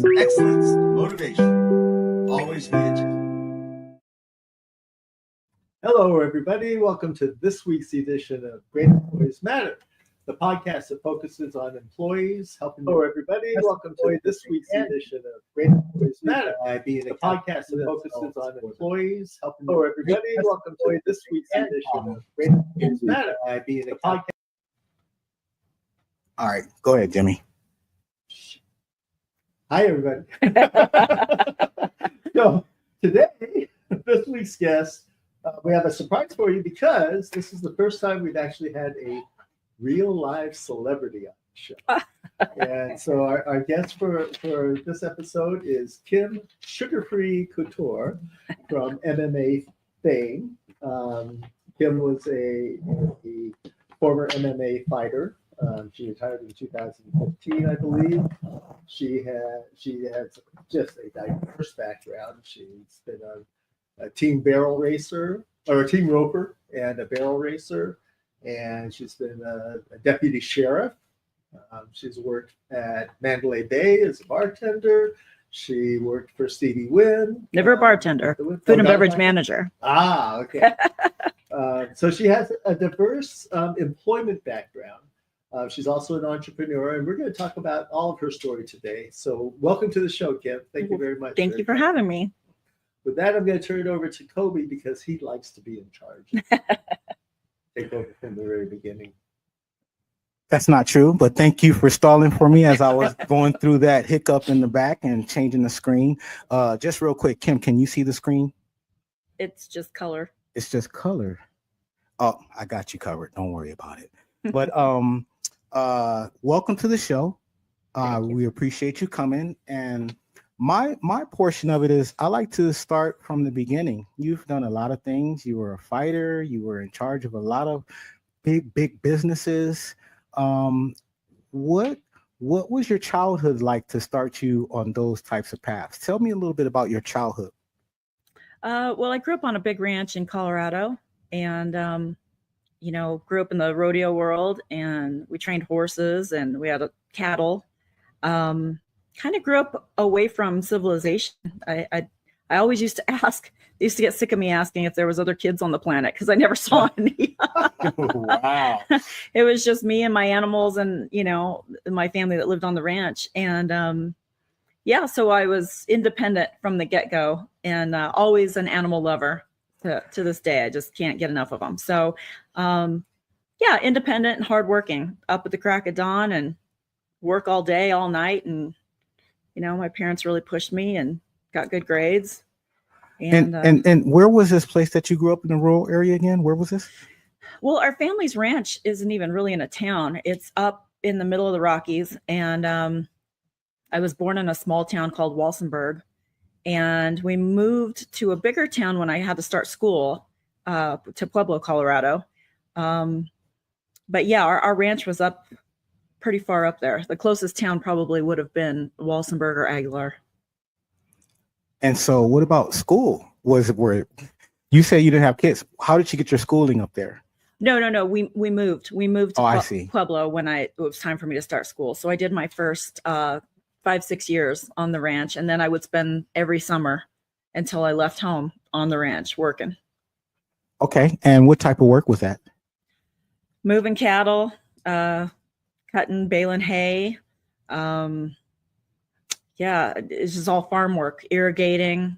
excellence, motivation. Always be a champ. Hello, everybody. Welcome to this week's edition of Great Employees Matter, the podcast that focuses on employees helping. Hello, everybody. Welcome to this week's edition of Great Employees Matter, the podcast that focuses on employees helping. Hello, everybody. Welcome to this week's edition of Great Employees Matter, the podcast. All right, go ahead, Jimmy. Hi, everybody. So today, this week's guest. We have a surprise for you because this is the first time we've actually had a real live celebrity on the show. And so our guest for this episode is Kim Couture from MMA fame. Kim was a former MMA fighter. She retired in 2015, I believe. She has just a diverse background. She's been a team barrel racer, or a team roper and a barrel racer, and she's been a deputy sheriff. She's worked at Mandalay Bay as a bartender. She worked for Stevie Wynn. Never a bartender, food and beverage manager. Ah, okay. So she has a diverse employment background. She's also an entrepreneur, and we're going to talk about all of her story today. So welcome to the show, Kim. Thank you very much. Thank you for having me. With that, I'm going to turn it over to Kobe because he likes to be in charge. Take over from the very beginning. That's not true, but thank you for stalling for me as I was going through that hiccup in the back and changing the screen. Just real quick, Kim, can you see the screen? It's just color. It's just color. Oh, I got you covered. Don't worry about it. But welcome to the show. We appreciate you coming. And my portion of it is I like to start from the beginning. You've done a lot of things. You were a fighter. You were in charge of a lot of big businesses. What was your childhood like to start you on those types of paths? Tell me a little bit about your childhood. Well, I grew up on a big ranch in Colorado, and grew up in the rodeo world, and we trained horses, and we had cattle. Kind of grew up away from civilization. I always used to ask, they used to get sick of me asking if there was other kids on the planet because I never saw any. Wow. It was just me and my animals and, my family that lived on the ranch. And so I was independent from the get-go and always an animal lover to this day. I just can't get enough of them. So, independent and hardworking, up at the crack of dawn and work all day, all night. And my parents really pushed me and got good grades. And where was this place that you grew up in the rural area again? Where was this? Well, our family's ranch isn't even really in a town. It's up in the middle of the Rockies. And I was born in a small town called Walsenburg. And we moved to a bigger town when I had to start school to Pueblo, Colorado. But yeah, our ranch was up pretty far up there. The closest town probably would have been Walsenburg or Aguilar. And so what about school? Where you say you didn't have kids? How did you get your schooling up there? No. We moved. We moved to Pueblo when it was time for me to start school. So I did my first 5-6 years on the ranch, and then I would spend every summer until I left home on the ranch working. Okay. And what type of work was that? Moving cattle, cutting, baling hay. It's just all farm work, irrigating,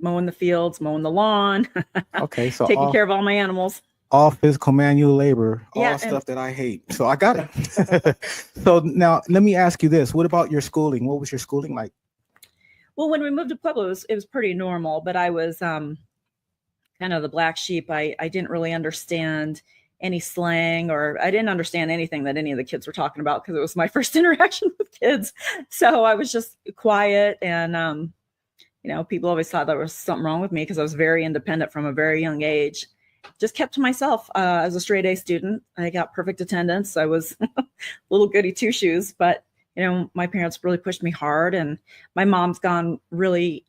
mowing the fields, mowing the lawn. Okay. So taking care of all my animals. All physical manual labor, all stuff that I hate. So I got it. So now let me ask you this. What about your schooling? What was your schooling like? Well, when we moved to Pueblo, it was pretty normal, but I was kind of the black sheep. I didn't really understand any slang, or I didn't understand anything that any of the kids were talking about because it was my first interaction with kids. So I was just quiet, and people always thought there was something wrong with me because I was very independent from a very young age. Just kept to myself. As a straight A student, I got perfect attendance. I was little goody two shoes, but my parents really pushed me hard, and my mom's gone really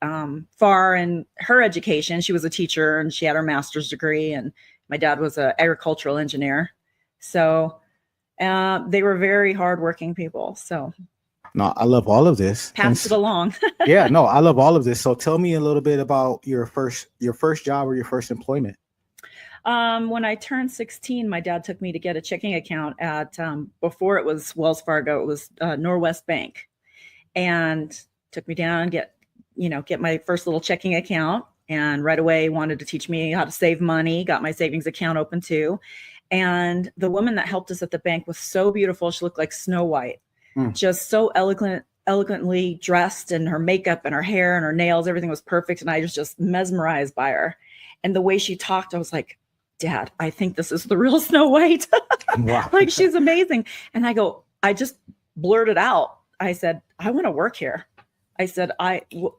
far in her education. She was a teacher, and she had her master's degree, and my dad was an agricultural engineer. So they were very hardworking people. So No, I love all of this. Pass it along. Yeah, no, I love all of this. So tell me a little bit about your first job or your first employment. When I turned 16, my dad took me to get a checking account at, before it was Wells Fargo, it was Norwest Bank, and took me down and get my first little checking account. And right away wanted to teach me how to save money, got my savings account open too. And the woman that helped us at the bank was so beautiful. She looked like Snow White. Just so elegantly dressed, and her makeup and her hair and her nails, everything was perfect. And I was just mesmerized by her. And the way she talked, I was like, Dad, I think this is the real Snow White. Wow. Like, she's amazing. And I just blurted out. I said, I want to work here. I said,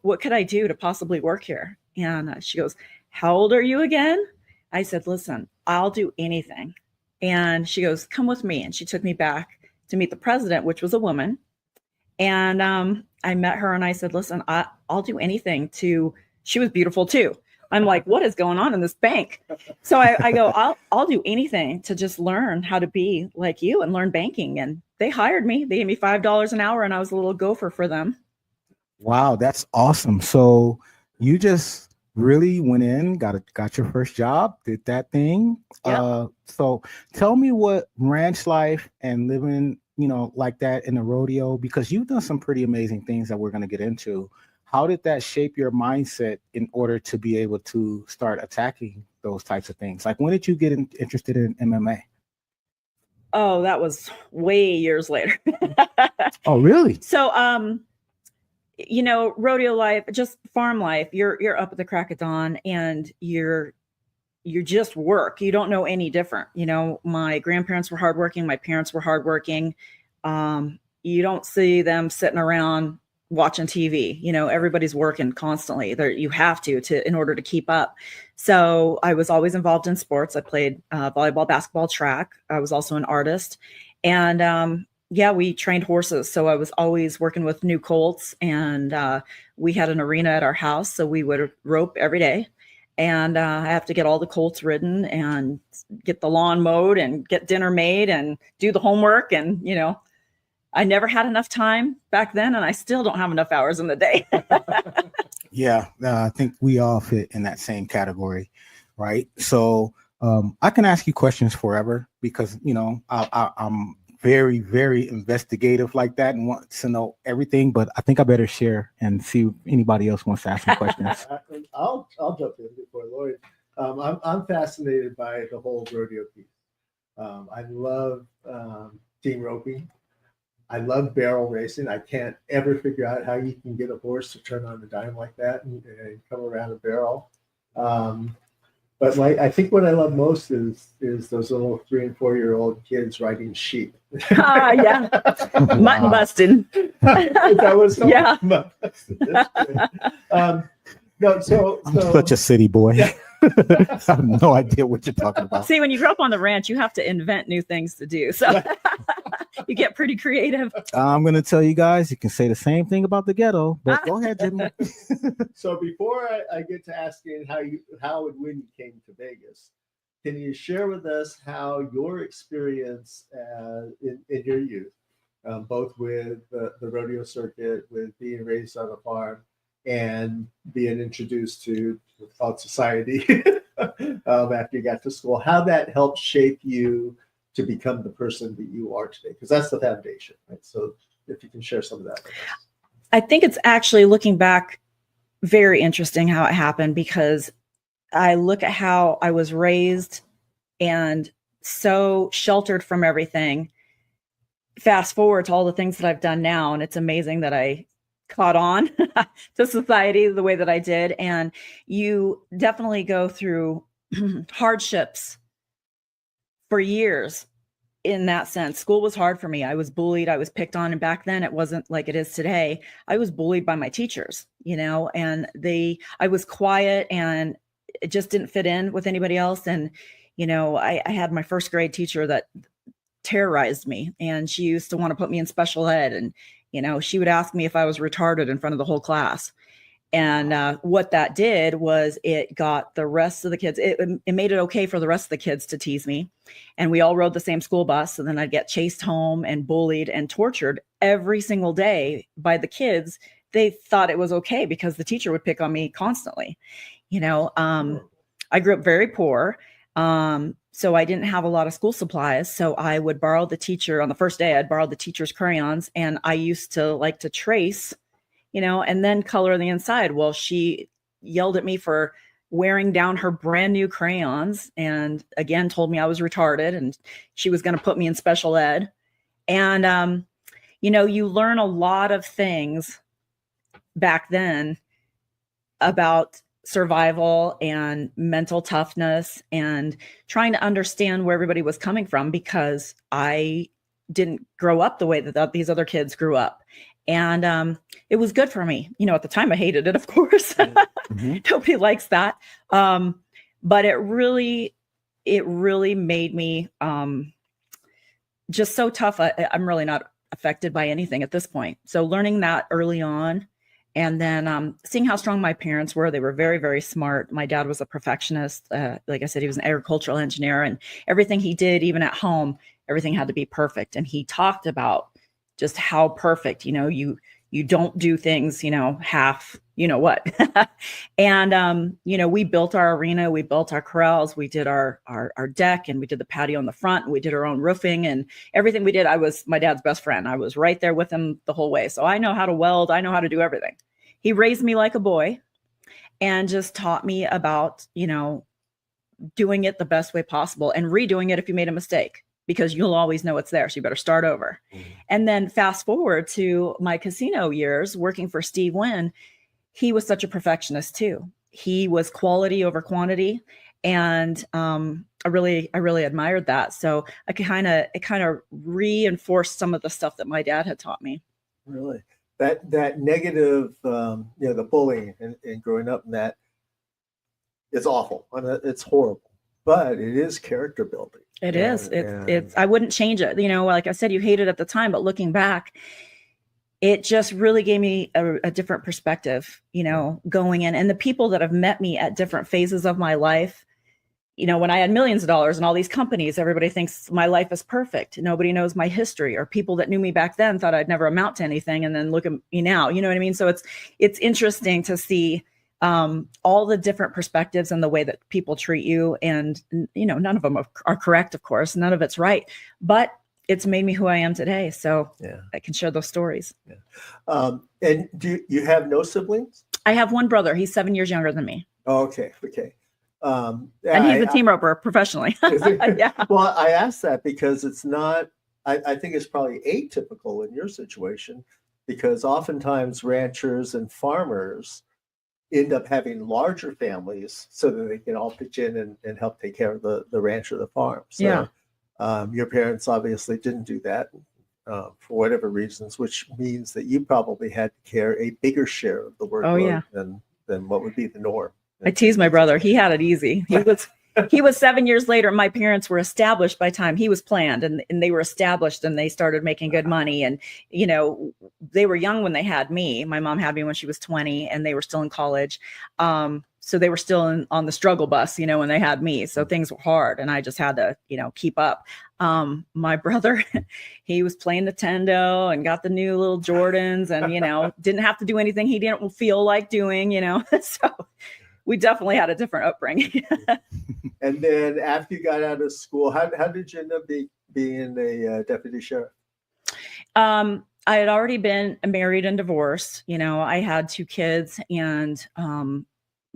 what could I do to possibly work here? And she goes, how old are you again? I said, listen, I'll do anything. And she goes, come with me. And she took me back to meet the president, which was a woman. And I met her and I said, listen, I'll do anything she was beautiful too. I'm like, what is going on in this bank? So I go, I'll do anything to just learn how to be like you and learn banking. And they hired me. They gave me $5 an hour and I was a little gopher for them. Wow, that's awesome. So you just really went in, got your first job, did that thing. Yep. So tell me what ranch life and living, like that in the rodeo, because you've done some pretty amazing things that we're going to get into. How did that shape your mindset in order to be able to start attacking those types of things? Like, when did you get interested in MMA? Oh, that was way years later. Oh, really? So, rodeo life, just farm life, you're up at the crack of dawn and you just work. You don't know any different. My grandparents were hardworking. My parents were hardworking. You don't see them sitting around watching TV. Everybody's working constantly. You have to in order to keep up. So I was always involved in sports. I played volleyball, basketball, track. I was also an artist. And we trained horses. So I was always working with new colts, and we had an arena at our house. So we would rope every day. And I have to get all the colts ridden and get the lawn mowed and get dinner made and do the homework. And, I never had enough time back then, and I still don't have enough hours in the day. Yeah, I think we all fit in that same category, right? So I can ask you questions forever because, I'm very, very investigative like that and want to know everything, but I think I better share and see if anybody else wants to ask some questions. I'll jump in before Lloyd. I'm fascinated by the whole rodeo piece. I love team roping. I love barrel racing. I can't ever figure out how you can get a horse to turn on a dime like that and come around a barrel. But I think what I love most is those little 3 and 4 year old kids riding sheep. Yeah, mutton busting. That was Yeah. Mutton busting. No, so I'm such a city boy. Yeah. I have no idea what you're talking about. See, when you grow up on the ranch, you have to invent new things to do. So you get pretty creative. I'm going to tell you guys, you can say the same thing about the ghetto, but go ahead, Jimmy. So before I get to asking how and when you came to Vegas, can you share with us how your experience in your youth, both with the rodeo circuit, with being raised on a farm, and being introduced to thought society after you got to school, how that helped shape you to become the person that you are today? Because that's the foundation, right? So if you can share some of that with us. I think it's actually, looking back, very interesting how it happened, because I look at how I was raised and so sheltered from everything. Fast forward to all the things that I've done now, and it's amazing that I caught on to society the way that I did. And you definitely go through hardships for years in that sense. School was hard for me. I was bullied. I was picked on. And back then it wasn't like it is today. I was bullied by my teachers, and I was quiet and it just didn't fit in with anybody else. And, I had my first grade teacher that terrorized me, and she used to want to put me in special ed. And, she would ask me if I was retarded in front of the whole class. And what that did was it got the rest of the kids, it made it okay for the rest of the kids to tease me. And we all rode the same school bus. And then I'd get chased home and bullied and tortured every single day by the kids. They thought it was okay because the teacher would pick on me constantly. I grew up very poor. So I didn't have a lot of school supplies. So I would borrow the teacher on the first day, I'd borrow the teacher's crayons, and I used to like to trace, and then color the inside. Well, she yelled at me for wearing down her brand new crayons, and again, told me I was retarded and she was going to put me in special ed. And, you learn a lot of things back then about survival and mental toughness and trying to understand where everybody was coming from, because I didn't grow up the way that these other kids grew up. And it was good for me. At the time I hated it, of course. Mm-hmm. Nobody likes that. But it really made me just so tough. I'm really not affected by anything at this point. So learning that early on, and then seeing how strong my parents were. They were very, very smart. My dad was a perfectionist. Like I said, he was an agricultural engineer, and everything he did, even at home, everything had to be perfect. And he talked about just how perfect, you don't do things, half, what. And, we built our arena, we built our corrals, we did our deck, and we did the patio on the front, and we did our own roofing, and everything we did. I was my dad's best friend. I was right there with him the whole way. So I know how to weld. I know how to do everything. He raised me like a boy and just taught me about, doing it the best way possible and redoing it if you made a mistake, because you'll always know it's there. So you better start over. Mm-hmm. And then fast forward to my casino years working for Steve Wynn. He was such a perfectionist too. He was quality over quantity. And I really admired that. So it kind of reinforced some of the stuff that my dad had taught me. Really? That negative, the bullying and growing up in that, it's awful. I mean, it's horrible, but it is character building. It is. It's. I wouldn't change it. Like I said, you hate it at the time, but looking back, it just really gave me a different perspective, going in. And the people that have met me at different phases of my life, when I had millions of dollars and all these companies, everybody thinks my life is perfect. Nobody knows my history, or people that knew me back then thought I'd never amount to anything. And then look at me now, you know what I mean? So it's interesting to see all the different perspectives and the way that people treat you. And, none of them are correct, of course. None of it's right, but it's made me who I am today. So yeah. I can share those stories. Yeah. And do you have no siblings? I have one brother. He's 7 years younger than me. Oh, okay. And he's a team roper professionally. Yeah. Well, I asked that because it's not, I think it's probably atypical in your situation, because oftentimes ranchers and farmers end up having larger families so that they can all pitch in and help take care of the ranch or the farm. So yeah. Your parents obviously didn't do that for whatever reasons, which means that you probably had to carry a bigger share of the workload than what would be the norm. I tease my brother. He had it easy. He was 7 years later. My parents were established by time he was planned, and they were established, and they started making good money. And, they were young when they had me. My mom had me when she was 20, and they were still in college. So they were still on the struggle bus, when they had me. So things were hard, and I just had to, keep up. My brother, he was playing Nintendo and got the new little Jordans, and, didn't have to do anything he didn't feel like doing, so we definitely had a different upbringing. And then after you got out of school, how did you end up being a deputy sheriff? I had already been married and divorced. I had 2 kids, and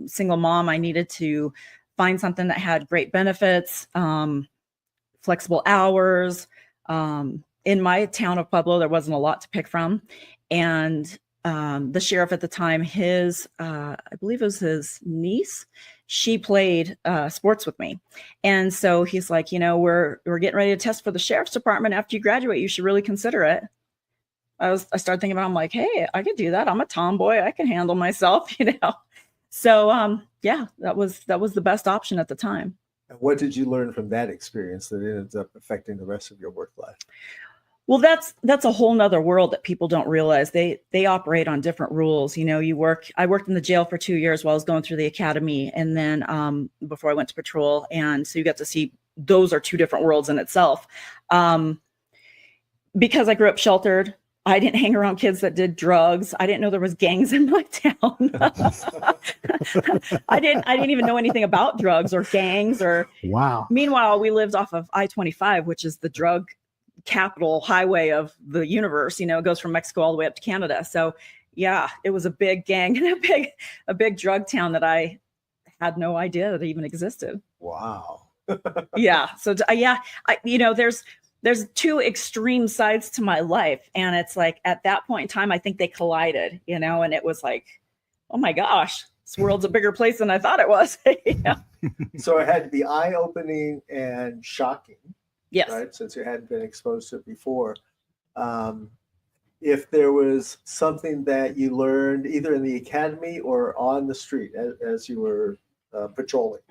single mom. I needed to find something that had great benefits, flexible hours. In my town of Pueblo, there wasn't a lot to pick from. And the sheriff at the time, I believe it was his niece, she played sports with me. And so he's like, we're getting ready to test for the sheriff's department. After you graduate, you should really consider it. I started thinking about it. I'm like, hey, I could do that. I'm a tomboy. I can handle myself, So that was the best option at the time. And what did you learn from that experience that ended up affecting the rest of your work life? Well, that's a whole nother world that people don't realize. They operate on different rules. You know, I worked in the jail for 2 years while I was going through the academy, and then before I went to patrol. And so you get to see those are two different worlds in itself. Because I grew up sheltered, I didn't hang around kids that did drugs. I didn't know there was gangs in my town. I didn't even know anything about drugs or gangs or. Wow. Meanwhile, we lived off of I-25, which is the drug capital highway of the universe. You know, it goes from Mexico all the way up to Canada. So yeah, it was a big gang and a big drug town that I had no idea that even existed. Wow. Yeah. So there's two extreme sides to my life. And it's like, at that point in time, I think they collided, you know, and it was like, oh my gosh, this world's a bigger place than I thought it was. Yeah. So it had to be eye-opening and shocking. Yes. Right, since you hadn't been exposed to it before. If there was something that you learned either in the academy or on the street as you were patrolling,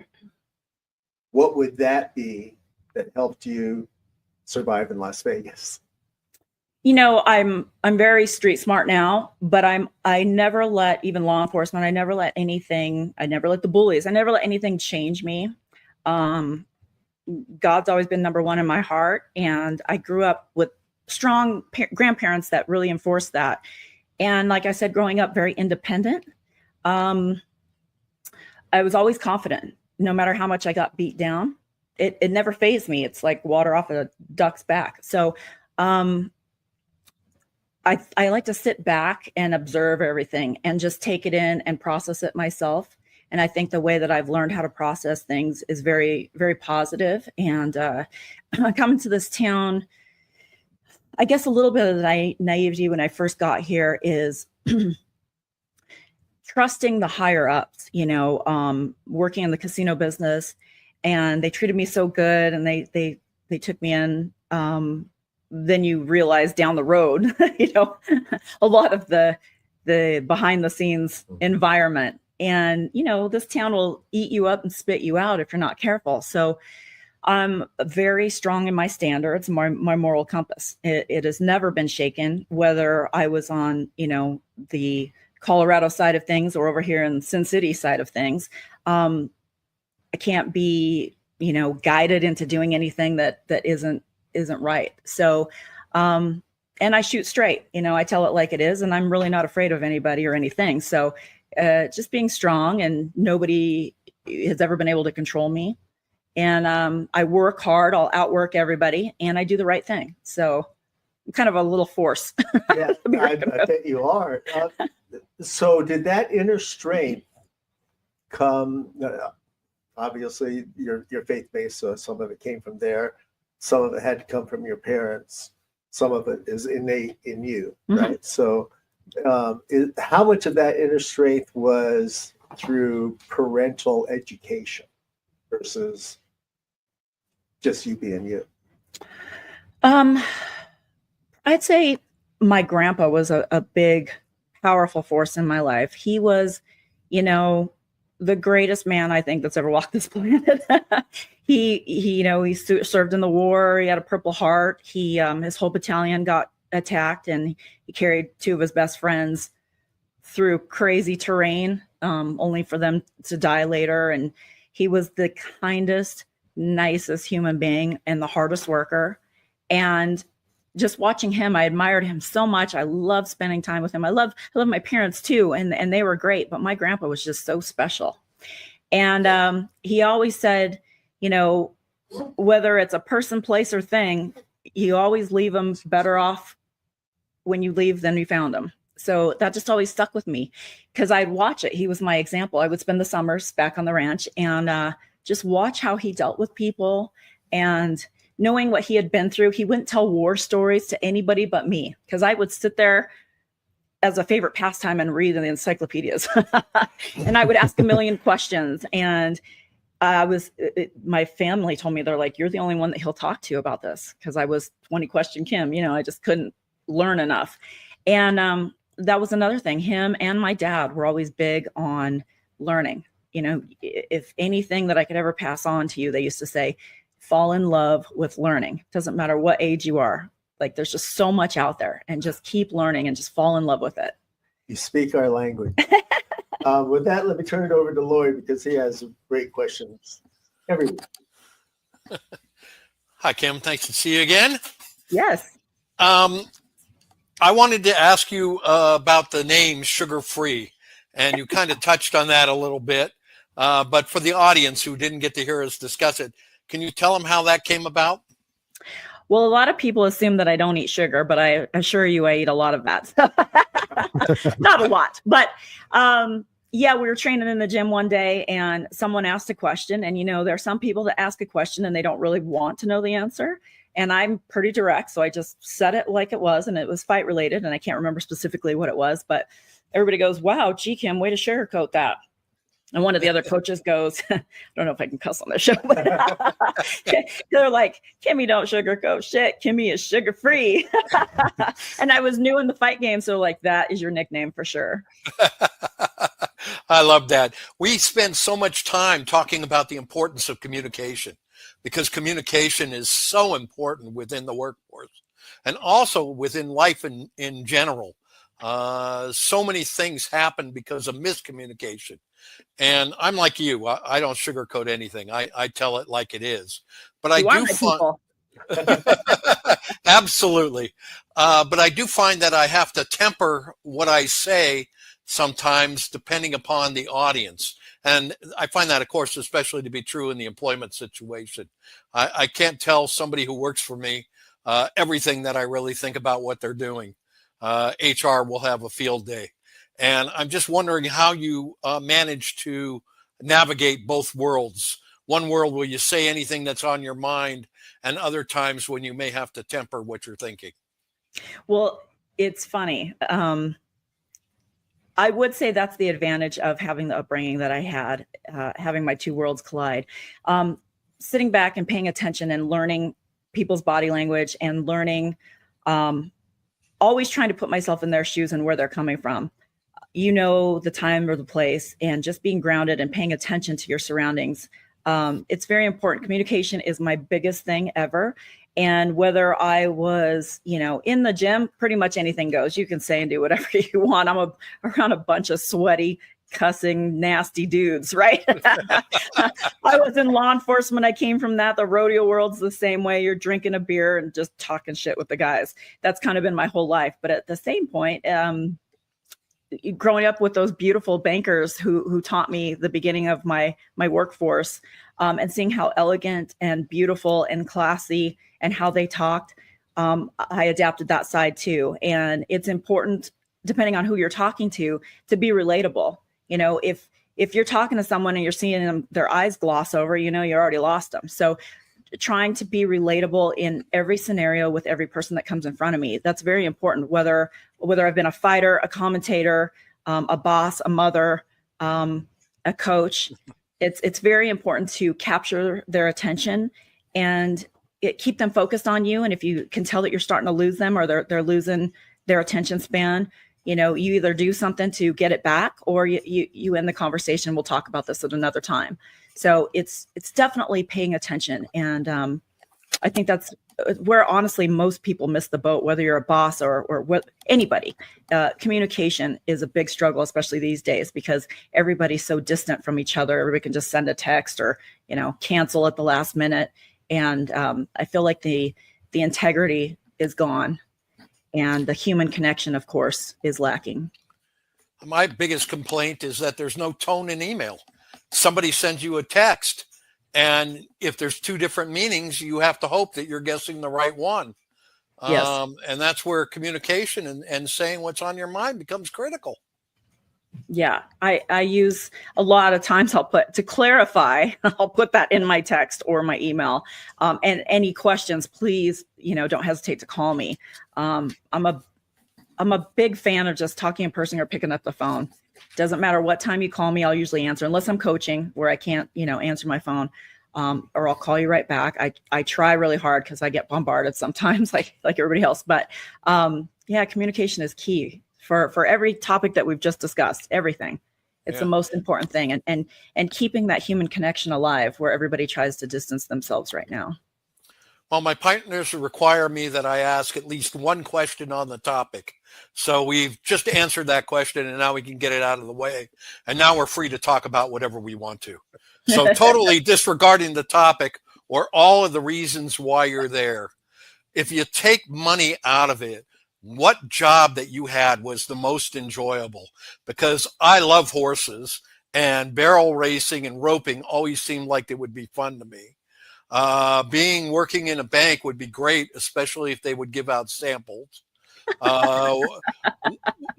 what would that be that helped you survive in Las Vegas? You know, I'm very street smart now, but I never let even law enforcement, I never let the bullies, I never let anything change me. God's always been number one in my heart. And I grew up with strong grandparents that really enforced that. And like I said, growing up very independent, I was always confident, no matter how much I got beat down. It never fazed me. It's like water off a duck's back. So I like to sit back and observe everything and just take it in and process it myself. And I think the way that I've learned how to process things is very, very positive. And coming to this town, I guess a little bit of the naivety when I first got here is trusting the higher ups, you know, working in the casino business, and they treated me so good, and they took me in. Then you realize down the road, you know, a lot of the behind the scenes environment. And, you know, this town will eat you up and spit you out if you're not careful. So I'm very strong in my standards, my moral compass. It has never been shaken, whether I was on, you know, the Colorado side of things or over here in Sin City side of things. I can't be, you know, guided into doing anything that isn't right. So, and I shoot straight, you know, I tell it like it is, and I'm really not afraid of anybody or anything. So just being strong, and nobody has ever been able to control me. And I work hard, I'll outwork everybody, and I do the right thing. So I'm kind of a little force. Yeah, I bet you are. So did that inner strength come, obviously you're faith-based, so some of it came from there. Some of it had to come from your parents. Some of it is innate in you, right? So how much of that inner strength was through parental education versus just you being you? I'd say my grandpa was a big, powerful force in my life. He was, you know, the greatest man I think that's ever walked this planet. He you know, he served in the war. He had a Purple Heart. His whole battalion got attacked, and he carried two of his best friends through crazy terrain, only for them to die later. And he was the kindest, nicest human being and the hardest worker. And just watching him, I admired him so much. I loved spending time with him. I love my parents too, and they were great, but my grandpa was just so special. And he always said, you know, whether it's a person, place, or thing, you always leave them better off when you leave than you found them. So that just always stuck with me, because I'd watch it. He was my example. I would spend the summers back on the ranch and just watch how he dealt with people. And knowing what he had been through, he wouldn't tell war stories to anybody but me, because I would sit there as a favorite pastime and read in the encyclopedias. And I would ask a million questions. And my family told me, they're like, you're the only one that he'll talk to about this, because I was 20 question Kim, you know, I just couldn't learn enough. And that was another thing. Him and my dad were always big on learning. You know, if anything that I could ever pass on to you, they used to say, fall in love with learning. Doesn't matter what age you are. Like there's just so much out there, and just keep learning and just fall in love with it. You speak our language. With that, let me turn it over to Lloyd because he has great questions every week. Hi, Kim. Nice to see you again. Yes. I wanted to ask you about the name Sugar Free, and you kind of touched on that a little bit. But for the audience who didn't get to hear us discuss it, can you tell them how that came about? Well, a lot of people assume that I don't eat sugar, but I assure you I eat a lot of that. Not a lot, but yeah, we were training in the gym one day and someone asked a question. And, there are some people that ask a question and they don't really want to know the answer. And I'm pretty direct. So I just said it like it was, and it was fight related. And I can't remember specifically what it was, but everybody goes, wow, gee, Kim, way to sugarcoat that. And one of the other coaches goes, I don't know if I can cuss on this show, but they're like, Kimmy, don't sugarcoat shit. Kimmy is sugar free. And I was new in the fight game. So like, that is your nickname for sure. I love that. We spend so much time talking about the importance of communication, because communication is so important within the workforce and also within life in general. So many things happen because of miscommunication. And I'm like you. I don't sugarcoat anything. I tell it like it is. But I do find absolutely. But I do find that I have to temper what I say sometimes depending upon the audience. And I find that, of course, especially to be true in the employment situation. I can't tell somebody who works for me everything that I really think about what they're doing. HR will have a field day. And I'm just wondering how you manage to navigate both worlds. One world where you say anything that's on your mind, and other times when you may have to temper what you're thinking. Well, it's funny. I would say that's the advantage of having the upbringing that I had, having my two worlds collide. Sitting back and paying attention and learning people's body language and learning, always trying to put myself in their shoes and where they're coming from. The time or the place, and just being grounded and paying attention to your surroundings. It's very important. Communication is my biggest thing ever. And whether I was, in the gym, pretty much anything goes. You can say and do whatever you want. I'm around a bunch of sweaty, cussing, nasty dudes, right? I was in law enforcement. I came from that. The rodeo world's the same way. You're drinking a beer and just talking shit with the guys. That's kind of been my whole life. But at the same point, growing up with those beautiful bankers who taught me the beginning of my workforce, and seeing how elegant and beautiful and classy and how they talked, I adapted that side too. And it's important, depending on who you're talking to be relatable. If you're talking to someone and you're seeing them, their eyes gloss over, you already lost them. So trying to be relatable in every scenario with every person that comes in front of me. That's very important, whether I've been a fighter, a commentator, a boss, a mother, a coach. It's very important to capture their attention and keep them focused on you. And if you can tell that you're starting to lose them or they're losing their attention span, you either do something to get it back or you end the conversation. We'll talk about this at another time. So it's definitely paying attention. And I think that's where honestly most people miss the boat, whether you're a boss or anybody. Communication is a big struggle, especially these days, because everybody's so distant from each other. Everybody can just send a text or, cancel at the last minute. And I feel like the integrity is gone. And the human connection, of course, is lacking. My biggest complaint is that there's no tone in email. Somebody sends you a text, and if there's two different meanings, you have to hope that you're guessing the right one. Yes. And that's where communication and saying what's on your mind becomes critical. Yeah, I use a lot of times I'll put to clarify, I'll put that in my text or my email. And any questions, please, don't hesitate to call me. I'm a big fan of just talking in person or picking up the phone. Doesn't matter what time you call me, I'll usually answer, unless I'm coaching where I can't, answer my phone. Or I'll call you right back. I try really hard because I get bombarded sometimes like everybody else. But yeah, communication is key for every topic that we've just discussed, everything. It's the most important thing. And keeping that human connection alive where everybody tries to distance themselves right now. Well, my partners require me that I ask at least one question on the topic. So we've just answered that question, and now we can get it out of the way. And now we're free to talk about whatever we want to. So totally disregarding the topic or all of the reasons why you're there. If you take money out of it, what job that you had was the most enjoyable? Because I love horses, and barrel racing and roping always seemed like it would be fun to me. Working in a bank would be great, especially if they would give out samples.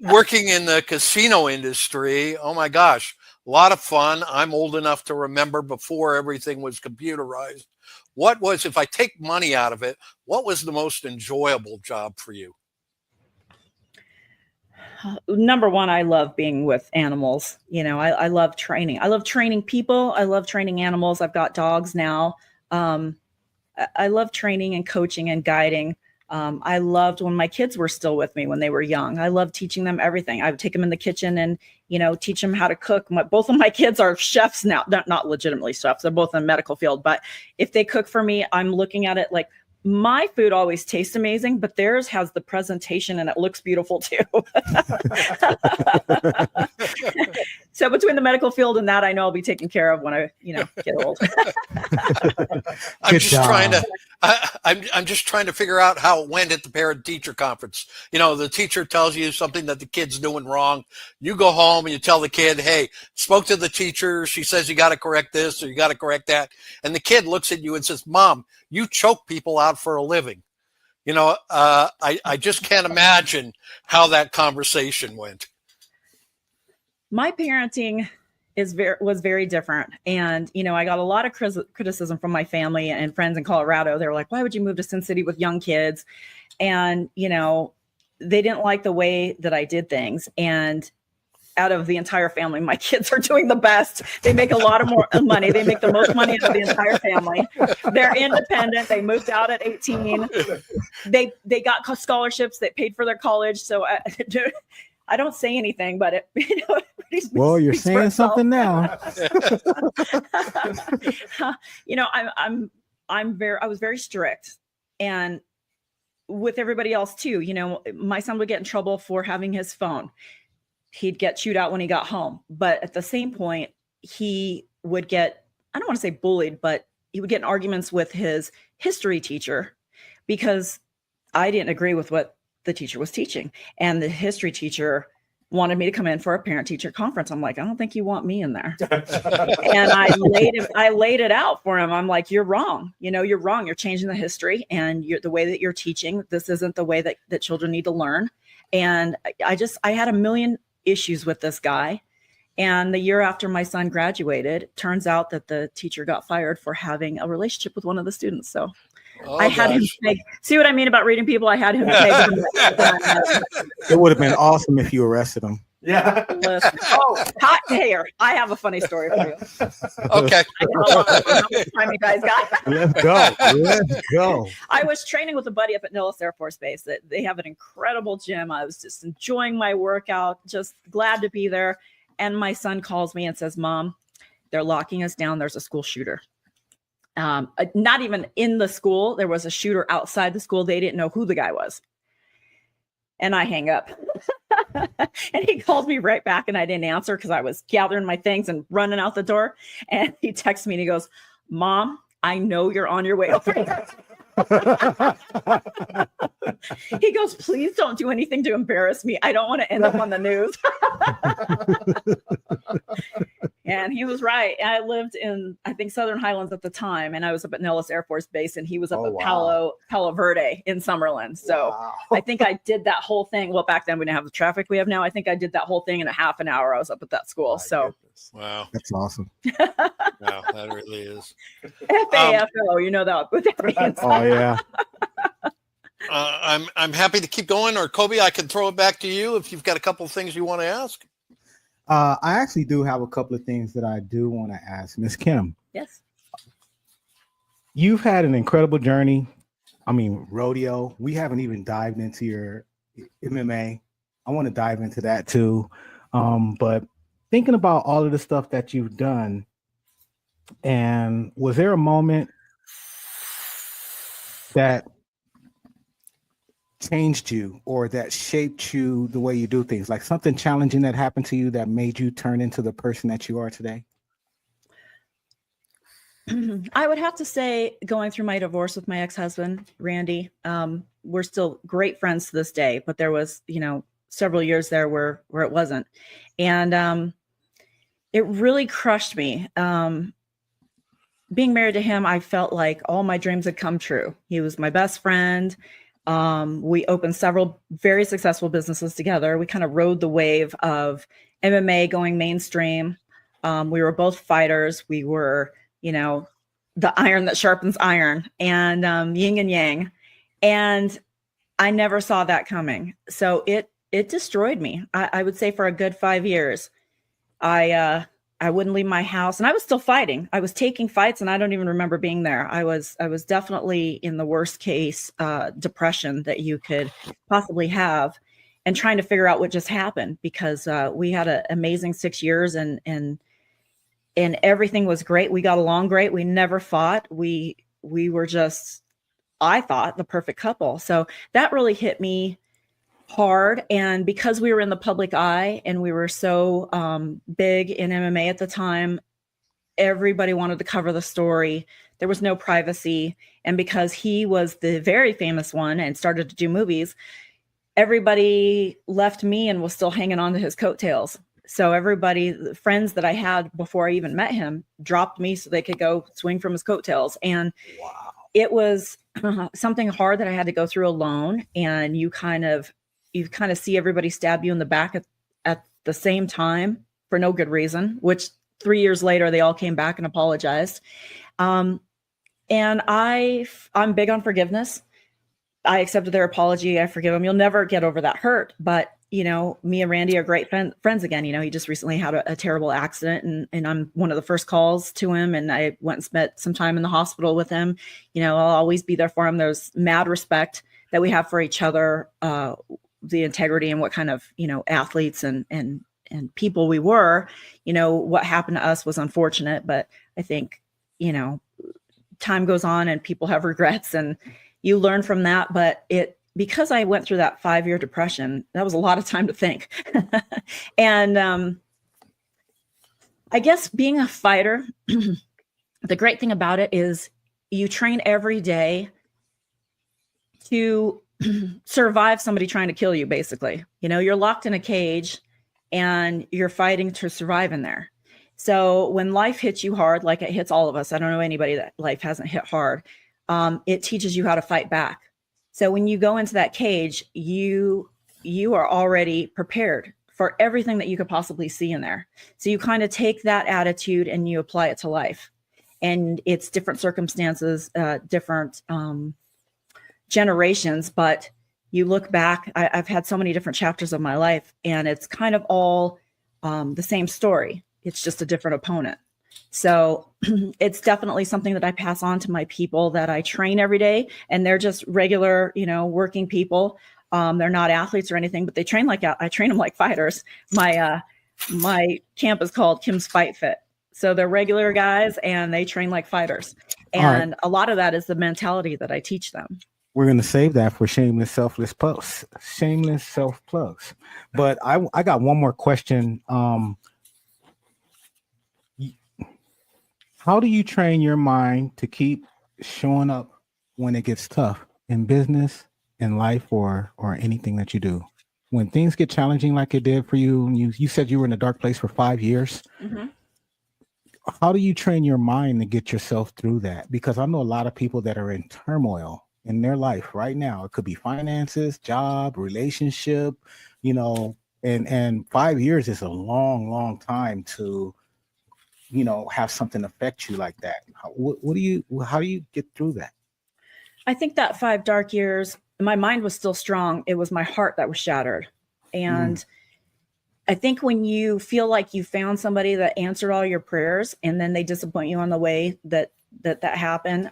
Working in the casino industry, oh my gosh, a lot of fun. I'm old enough to remember before everything was computerized. If I take money out of it, what was the most enjoyable job for you? Number one, I love being with animals. I love training. I love training people. I love training animals. I've got dogs now. I love training and coaching and guiding. I loved when my kids were still with me when they were young. I loved teaching them everything. I would take them in the kitchen and, teach them how to cook. Both of my kids are chefs now, not legitimately chefs. They're both in the medical field. But if they cook for me, I'm looking at it like my food always tastes amazing, but theirs has the presentation and it looks beautiful too. So between the medical field and that, I know I'll be taken care of when I, get old. I'm just trying to figure out how it went at the parent teacher conference. The teacher tells you something that the kid's doing wrong. You go home and you tell the kid, hey, spoke to the teacher. She says you got to correct this or you got to correct that. And the kid looks at you and says, Mom, you choke people out for a living. I just can't imagine how that conversation went. My parenting was very different. And, I got a lot of criticism from my family and friends in Colorado. They were like, why would you move to Sin City with young kids? And, they didn't like the way that I did things. And out of the entire family, my kids are doing the best. They make a lot of more money. They make the most money out of the entire family. They're independent. They moved out at 18. They got scholarships that paid for their college. So I don't say anything, but well, you're saying something now. I was very strict, and with everybody else too. My son would get in trouble for having his phone. He'd get chewed out when he got home, but at the same point, he would get, I don't want to say bullied, but he would get in arguments with his history teacher because I didn't agree with what the teacher was teaching. And the history teacher wanted me to come in for a parent teacher conference. I'm like, I don't think you want me in there. And I laid it out for him. I'm like, you're wrong. You're wrong. You're changing the history and the way that you're teaching. This isn't the way that children need to learn. And I had a million issues with this guy. And the year after my son graduated, turns out that the teacher got fired for having a relationship with one of the students. So I had him pegged. See what I mean about reading people? I had him pegged. It would have been awesome if you arrested him. Yeah. Listen. Oh, hot hair. I have a funny story for you. Okay. How much time you guys got? Let's go. I was training with a buddy up at Nellis Air Force Base. They have an incredible gym. I was just enjoying my workout, just glad to be there. And my son calls me and says, Mom, they're locking us down. There's a school shooter. Not even in the school. There was a shooter outside the school. They didn't know who the guy was. And I hang up. And he called me right back and I didn't answer because I was gathering my things and running out the door. And he texts me and he goes, Mom, I know you're on your way over here. He goes, please don't do anything to embarrass me. I don't want to end up on the news. And he was right. I lived in, I think, Southern Highlands at the time, and I was up at Nellis Air Force Base, and he was up at Palo Verde in Summerlin. So I think I did that whole thing. Well, back then we didn't have the traffic we have now. I think I did that whole thing in a half an hour. I was up at that school. Wow, that's awesome. Wow, that really is. FAFO, you know that what that means. Oh yeah. I'm happy to keep going, or Kobe, I can throw it back to you if you've got a couple of things you want to ask. I actually do have a couple of things that I do want to ask Miss Kim. Yes. You've had an incredible journey. I mean, rodeo. We haven't even dived into your MMA. I want to dive into that too. But thinking about all of the stuff that you've done, and was there a moment that changed you or that shaped you the way you do things? Like something challenging that happened to you that made you turn into the person that you are today? I would have to say going through my divorce with my ex-husband, Randy, we're still great friends to this day, but there was, several years there where it wasn't. And it really crushed me. Being married to him, I felt like all my dreams had come true. He was my best friend. We opened several very successful businesses together. We kind of rode the wave of MMA going mainstream. We were both fighters. We were, the iron that sharpens iron, and yin and yang. And I never saw that coming. So it destroyed me. I would say for a good 5 years, I wouldn't leave my house, and I was still fighting. I was taking fights, and I don't even remember being there. I was definitely in the worst case depression that you could possibly have, and trying to figure out what just happened, because we had an amazing 6 years, and everything was great. We got along great. We never fought. We were just, I thought, the perfect couple. So that really hit me hard. And because we were in the public eye and we were so big in MMA at the time, everybody wanted to cover the story. There was no privacy. And because he was the very famous one and started to do movies, everybody left me and was still hanging on to his coattails. So everybody, the friends that I had before I even met him, dropped me so they could go swing from his coattails. And wow, it was something hard that I had to go through alone. And you kind of see everybody stab you in the back at the same time for no good reason, which 3 years later, they all came back and apologized. And I'm big on forgiveness. I accepted their apology. I forgive them. You'll never get over that hurt. But, me and Randy are great friends again. He just recently had a terrible accident, and I'm one of the first calls to him. And I went and spent some time in the hospital with him. I'll always be there for him. There's mad respect that we have for each other, the integrity and what kind of, athletes and people we were. What happened to us was unfortunate, but I think, time goes on and people have regrets and you learn from that. But because I went through that 5-year depression, that was a lot of time to think. And I guess being a fighter, the great thing about it is you train every day to survive somebody trying to kill you, basically. You're locked in a cage and you're fighting to survive in there. So when life hits you hard, like it hits all of us, I don't know anybody that life hasn't hit hard, it teaches you how to fight back. So when you go into that cage, you are already prepared for everything that you could possibly see in there. So you kind of take that attitude and you apply it to life. And it's different circumstances, different generations, but you look back, I've had so many different chapters of my life, and it's kind of all the same story. It's just a different opponent. So it's definitely something that I pass on to my people that I train every day, and they're just regular, working people. They're not athletes or anything, but they train I train them like fighters. My camp is called Kim's Fight Fit. So they're regular guys and they train like fighters. And a lot of that is the mentality that I teach them. We're going to save that for shameless self plugs. But I got one more question. How do you train your mind to keep showing up when it gets tough in business, in life, or anything that you do? When things get challenging like it did for you, and you said you were in a dark place for 5 years. Mm-hmm. How do you train your mind to get yourself through that? Because I know a lot of people that are in turmoil in their life right now. It could be finances, job, relationship, and 5 years is a long, long time to, have something affect you like that. How do you get through that? I think that 5 dark years, my mind was still strong. It was my heart that was shattered. And I think when you feel like you found somebody that answered all your prayers and then they disappoint you on the way that happened,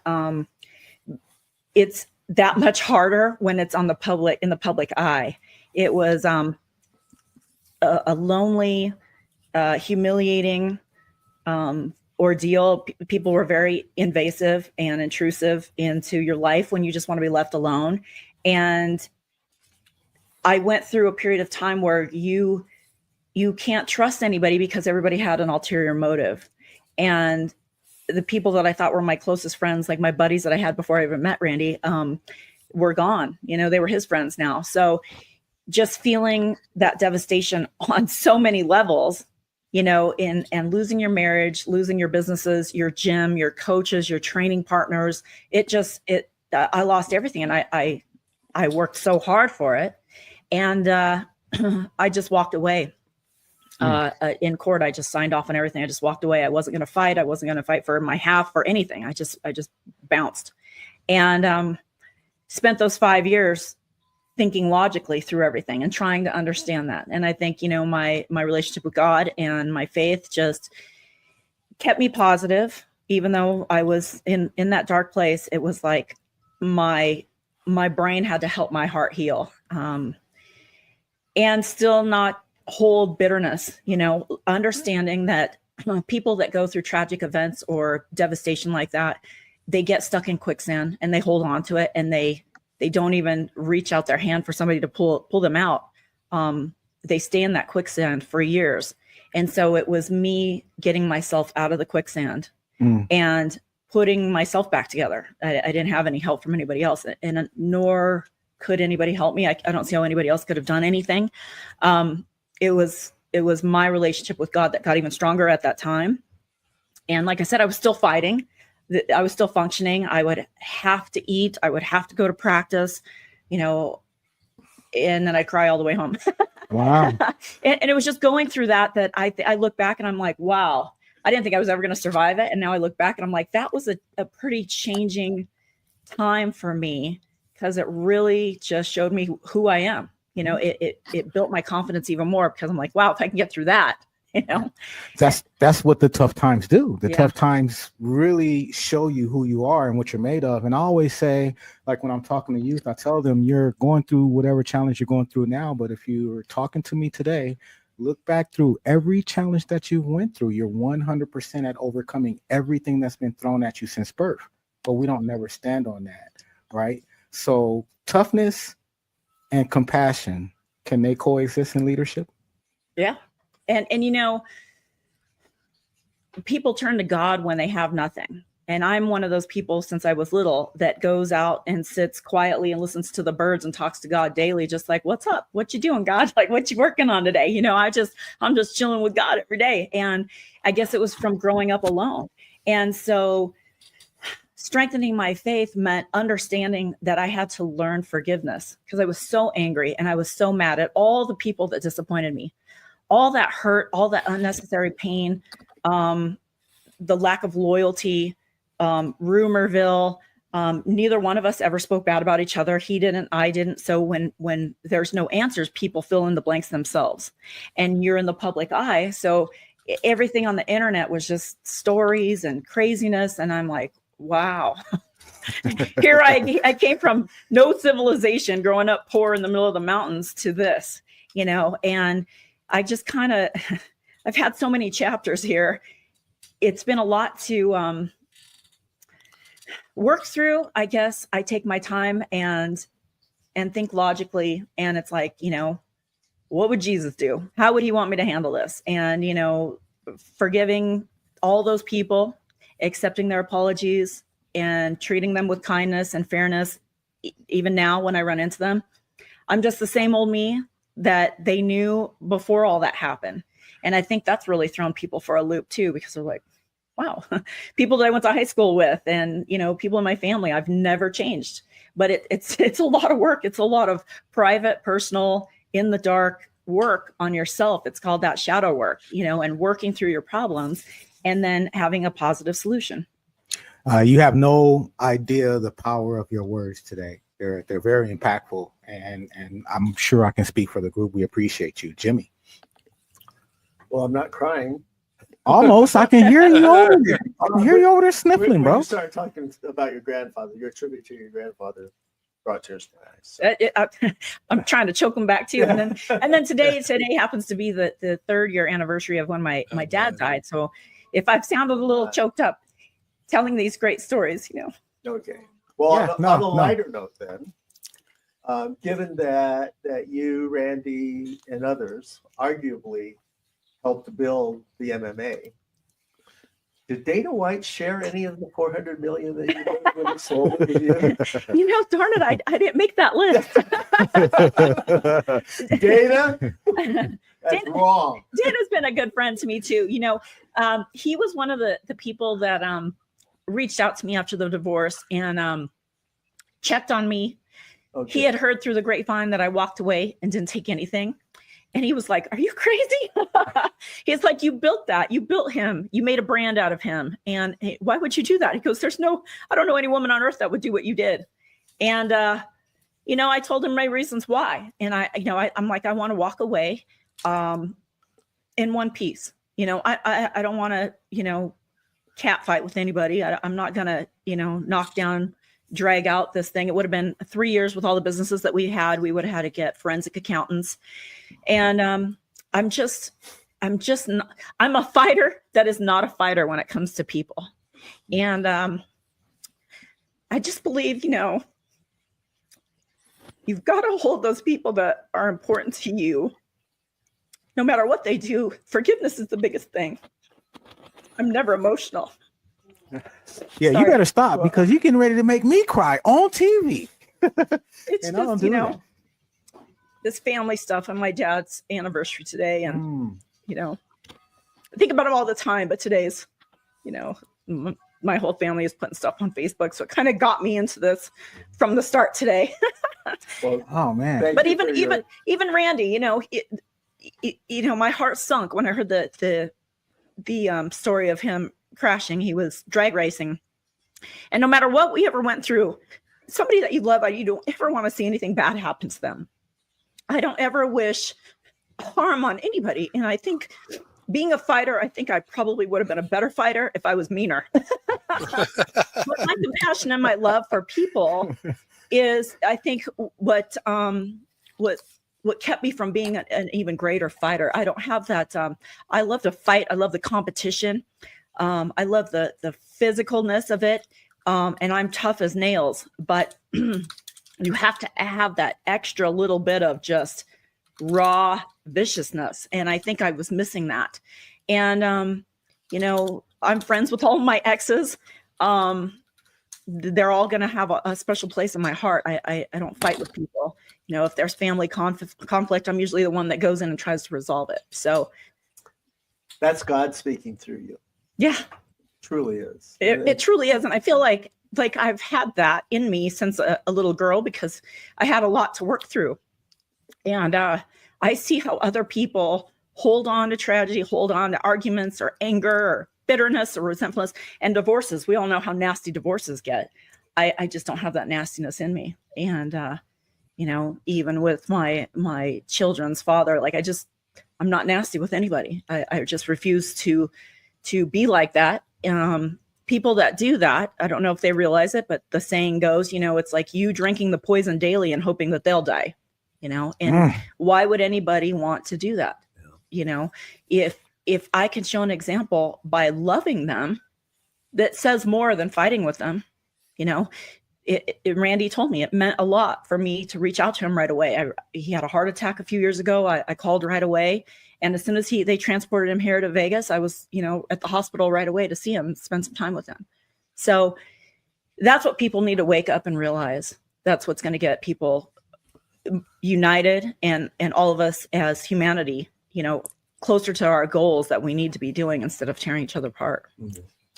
it's that much harder when it's in the public eye. It was a lonely, humiliating, ordeal. People were very invasive and intrusive into your life when you just want to be left alone. And I went through a period of time where you can't trust anybody because everybody had an ulterior motive. And the people that I thought were my closest friends, like my buddies that I had before I even met Randy, were gone. They were his friends now. So just feeling that devastation on so many levels, and losing your marriage, losing your businesses, your gym, your coaches, your training partners. I lost everything. And I worked so hard for it. And I just walked away. In court, I just signed off on everything. I just walked away. I wasn't going to fight. I wasn't going to fight for my half or anything. I just bounced, and spent those 5 years thinking logically through everything and trying to understand that. And I think, my relationship with God and my faith just kept me positive, even though I was in that dark place. It was like my brain had to help my heart heal, and still not hold bitterness, understanding that people that go through tragic events or devastation like that, they get stuck in quicksand and they hold on to it, and they don't even reach out their hand for somebody to pull them out. They stay in that quicksand for years. And so it was me getting myself out of the quicksand and putting myself back together. I didn't have any help from anybody else, and nor could anybody help me. I don't see how anybody else could have done anything. It was my relationship with God that got even stronger at that time. And like I said, I was still fighting. I was still functioning. I would have to eat. I would have to go to practice, and then I'd cry all the way home. Wow. and it was just going through that I look back and I'm like, wow, I didn't think I was ever going to survive it. And now I look back and I'm like, that was a pretty changing time for me, because it really just showed me who I am. It built my confidence even more, because I'm like, wow, if I can get through that, That's what the tough times do. The Yeah. tough times really show you who you are and what you're made of. And I always say, like when I'm talking to youth, I tell them, you're going through whatever challenge you're going through now. But if you were talking to me today, look back through every challenge that you went through. You're 100% at overcoming everything that's been thrown at you since birth. But we don't never stand on that, right? So toughness and compassion, can they coexist in leadership? Yeah. And people turn to God when they have nothing. And I'm one of those people since I was little that goes out and sits quietly and listens to the birds and talks to God daily, just like, what's up? What you doing, God? Like, what you working on today? I'm just chilling with God every day. And I guess it was from growing up alone. And so strengthening my faith meant understanding that I had to learn forgiveness, because I was so angry and I was so mad at all the people that disappointed me, all that hurt, all that unnecessary pain, the lack of loyalty, rumorville. Neither one of us ever spoke bad about each other. He didn't, I didn't. So when there's no answers, people fill in the blanks themselves, and you're in the public eye. So everything on the internet was just stories and craziness. And I'm like, wow, here I came from no civilization, growing up poor in the middle of the mountains, to this, and I just kind of, I've had so many chapters here. It's been a lot to work through. I guess I take my time and think logically. And it's like, what would Jesus do? How would he want me to handle this? And, forgiving all those people, accepting their apologies, and treating them with kindness and fairness. Even now when I run into them, I'm just the same old me that they knew before all that happened. And I think that's really thrown people for a loop too, because they're like, wow, people that I went to high school with and, people in my family, I've never changed. But it's a lot of work. It's a lot of private, personal, in the dark work on yourself. It's called that shadow work, and working through your problems and then having a positive solution. You have no idea the power of your words today. They're very impactful, and I'm sure I can speak for the group. We appreciate you, Jimmy. Well, I'm not crying. Almost. I can hear you over there. I can hear you over there sniffling, when bro. you started talking about your grandfather, your tribute to your grandfather brought tears to my eyes. I'm trying to choke them back too. And then today happens to be the 3rd year anniversary of when my dad died. So, if I've sounded a little choked up telling these great stories, Okay. Well, Yeah, on a lighter note, then, given that you, Randy, and others arguably helped to build the MMA, did Dana White share any of the $400 million that you made when it sold it to you? Darn it, I didn't make that list. Dana, that's wrong. Dana's been a good friend to me too. He was one of the people that reached out to me after the divorce and checked on me. Okay. He had heard through the grapevine that I walked away and didn't take anything. And he was like, "Are you crazy?" He's like, "You built that. You built him. You made a brand out of him. And why would you do that?" He goes, I don't know any woman on earth that would do what you did. And, I told him my reasons why. And I'm like, I want to walk away in one piece. I don't want to, cat fight with anybody. I'm not going to, drag out this thing. It would have been 3 years with all the businesses that we had. We would have had to get forensic accountants. And I'm a fighter that is not a fighter when it comes to people. And I just believe, you've got to hold those people that are important to you. No matter what they do, forgiveness is the biggest thing. I'm never emotional. Yeah, Sorry. you better stop because you're getting ready to make me cry on TV. It's And I don't just, do that. this family stuff on my dad's anniversary today. And, I think about it all the time, but today's, my whole family is putting stuff on Facebook. So it kind of got me into this from the start today. Well, Oh man. thank But you for even Randy, my heart sunk when I heard the story of him crashing. He was drag racing, and no matter what we ever went through, somebody that you love, you don't ever want to see anything bad happen to them. I don't ever wish harm on anybody. And I think being a fighter, I think I probably would have been a better fighter if I was meaner. But my compassion and my love for people is, I think, what kept me from being an even greater fighter. I don't have that. I love to fight. I love the competition. I love the physicalness of it. And I'm tough as nails, but you have to have that extra little bit of just raw viciousness. And I think I was missing that. And, I'm friends with all of my exes. They're all going to have a special place in my heart. I don't fight with people. If there's family conflict, I'm usually the one that goes in and tries to resolve it. So that's God speaking through you. yeah, Truly is. it truly is. And I feel like I've had that in me since a little girl, because I had a lot to work through. And I see how other people hold on to tragedy, hold on to arguments or anger or bitterness or resentfulness, and divorces. We all know how nasty divorces get. I just don't have that nastiness in me. And, even with my children's father, I'm not nasty with anybody. I just refuse to be like that. People that do that, I don't know if they realize it, but the saying goes, it's like you drinking the poison daily and hoping that they'll die, and why would anybody want to do that? If I can show an example by loving them, that says more than fighting with them. Randy told me it meant a lot for me to reach out to him right away. He had a heart attack a few years ago. I called right away. And as soon as they transported him here to Vegas, I was, at the hospital right away to see him, spend some time with him. So that's what people need to wake up and realize. That's what's going to get people united and all of us as humanity, closer to our goals that we need to be doing instead of tearing each other apart.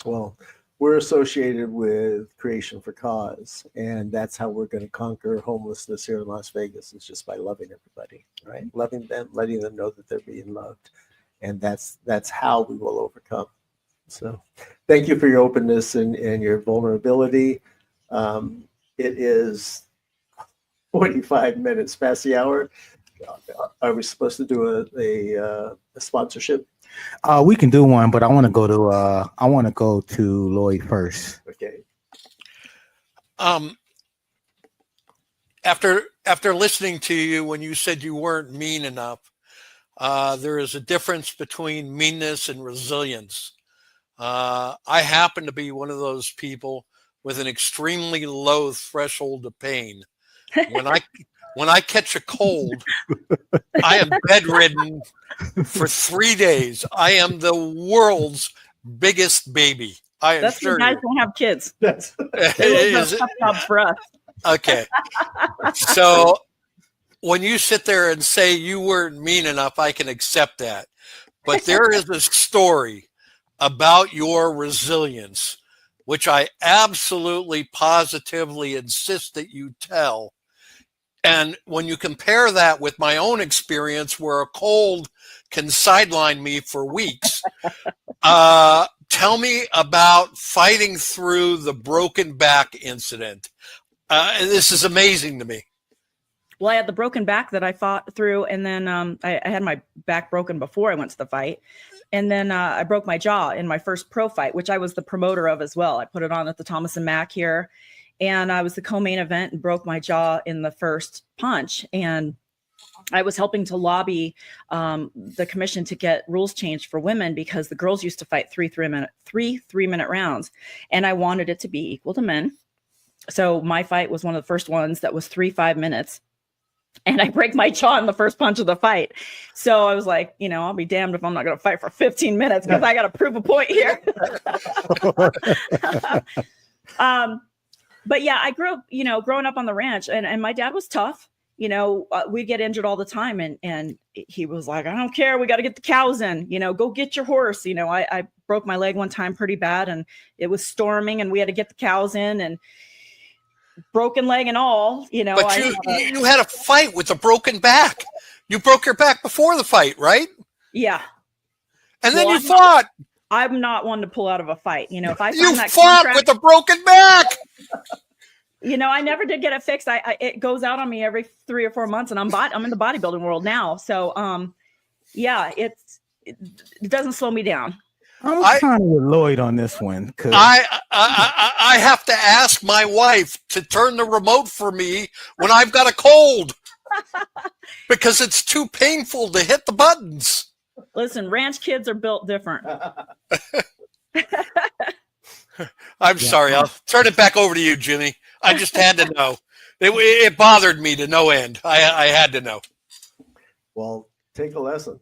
Well, we're associated with Creation for Cause, and that's how we're going to conquer homelessness here in Las Vegas, is just by loving everybody, right? Loving them, letting them know that they're being loved. And that's how we will overcome. So thank you for your openness and your vulnerability. It is 45 minutes past the hour. Are we supposed to do a sponsorship? We can do one, but I want to go to Lloyd first. Okay. After listening to you when you said you weren't mean enough, there is a difference between meanness and resilience. I happen to be one of those people with an extremely low threshold of pain. When I catch a cold, I am bedridden for 3 days. I am the world's biggest baby. I That's assure when guys you. don't have kids. That's Is it? Tough jobs for us. Okay. So when you sit there and say you weren't mean enough, I can accept that. But there is a story about your resilience, which I absolutely positively insist that you tell. And when you compare that with my own experience where a cold can sideline me for weeks, tell me about fighting through the broken back incident. This is amazing to me. Well, I had the broken back that I fought through, and then I had my back broken before I went to the fight. And then I broke my jaw in my first pro fight, which I was the promoter of as well. I put it on at the Thomas and Mack here, and I was the co-main event and broke my jaw in the first punch. And I was helping to lobby the commission to get rules changed for women because the girls used to fight three three-minute rounds, and I wanted it to be equal to men. So my fight was one of the first ones that was 5 minutes. And I break my jaw in the first punch of the fight. So I was like, I'll be damned if I'm not going to fight for 15 minutes because I got to prove a point here. But yeah, I grew up, growing up on the ranch, and my dad was tough. We'd get injured all the time. And he was like, I don't care. We got to get the cows in, go get your horse. I broke my leg one time pretty bad, and it was storming, and we had to get the cows in, and broken leg and all, But you had a fight with a broken back. You broke your back before the fight, right? Yeah. And then you fought. I'm not one to pull out of a fight. If I you fought with a broken back. I never did get it fixed. It goes out on me every 3 or 4 months, and I'm in the bodybuilding world now. So, yeah, it doesn't slow me down. I'm kind of with Lloyd on this one because I have to ask my wife to turn the remote for me when I've got a cold because it's too painful to hit the buttons. Listen, ranch kids are built different. I'm sorry. I'll turn it back over to you, Jimmy. I just had to know. It bothered me to no end. I had to know. Well, take a lesson.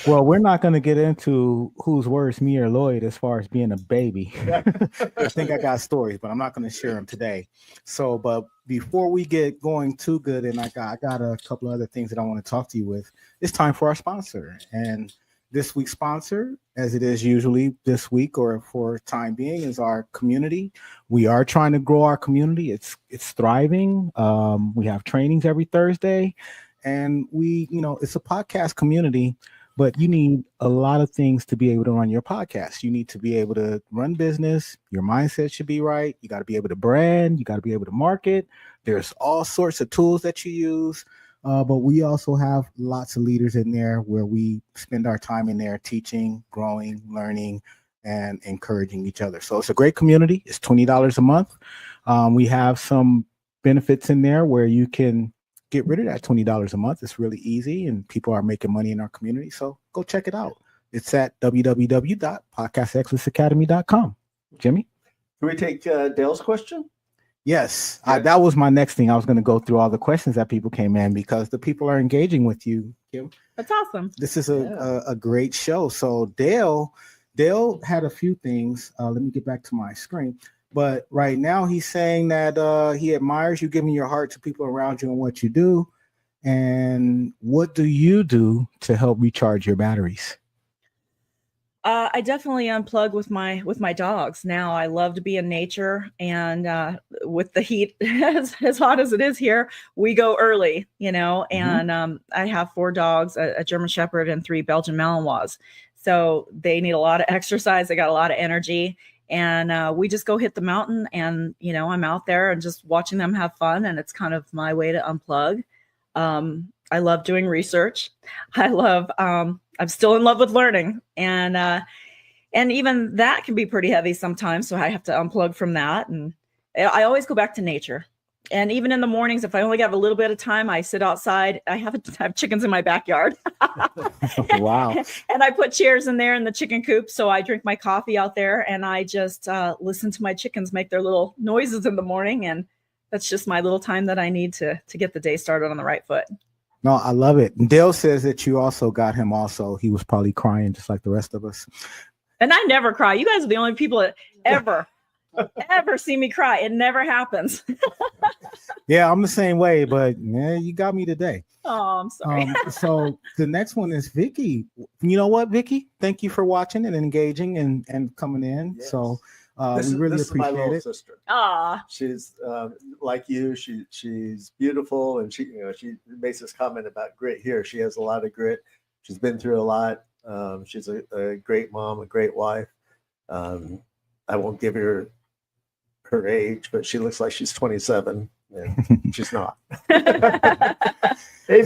Well, we're not going to get into who's worse, me or Lloyd, as far as being a baby. I think I got stories, but I'm not going to share them today. So, but before we get going too good, and I got a couple of other things that I want to talk to you with, it's time for our sponsor. And this week's sponsor, as it is usually this week or for time being, is our community. We are trying to grow our community. It's thriving. We have trainings every Thursday. And it's a podcast community, but you need a lot of things to be able to run your podcast. You need to be able to run business. Your mindset should be right. You got to be able to brand. You got to be able to market. There's all sorts of tools that you use. But we also have lots of leaders in there where we spend our time in there teaching, growing, learning, and encouraging each other. So it's a great community. It's $20 a month. We have some benefits in there where you can get rid of that $20 a month. It's really easy, and people are making money in our community. So go check it out. It's at www.podcastexcellenceacademy.com. Jimmy? Can we take Dale's question? Yes. That was my next thing. I was going to go through all the questions that people came in because the people are engaging with you, Kim. That's awesome. This is a great show. So Dale had a few things. Let me get back to my screen. But right now he's saying that he admires you giving your heart to people around you and what you do. And what do you do to help recharge your batteries? I definitely unplug with my dogs. Now I love to be in nature, and with the heat as hot as it is here, we go early, and I have 4 dogs, a German Shepherd and 3 Belgian Malinois. So they need a lot of exercise. They got a lot of energy. And we just go hit the mountain, and, I'm out there and just watching them have fun. And it's kind of my way to unplug. I love doing research. I'm still in love with learning. And even that can be pretty heavy sometimes. So I have to unplug from that. And I always go back to nature. And even in the mornings, if I only have a little bit of time, I sit outside. I have chickens in my backyard. Wow. And I put chairs in there in the chicken coop. So I drink my coffee out there and I just listen to my chickens make their little noises in the morning. And that's just my little time that I need to get the day started on the right foot. No, I love it. And Dale says that you also got him also. He was probably crying just like the rest of us. And I never cry. You guys are the only people that ever see me cry. It never happens. Yeah, I'm the same way, but man, you got me today. Oh, I'm sorry. So the next one is Vicky. You know what, Vicky? Thank you for watching and engaging and coming in. Yes. So we really this is my appreciate little it. sister. Ah, She's like you. She's beautiful, and she makes this comment about grit here. She has a lot of grit. She's been through a lot. She's a great mom, a great wife. I won't give her age, but she looks like she's 27, and she's not. Hey,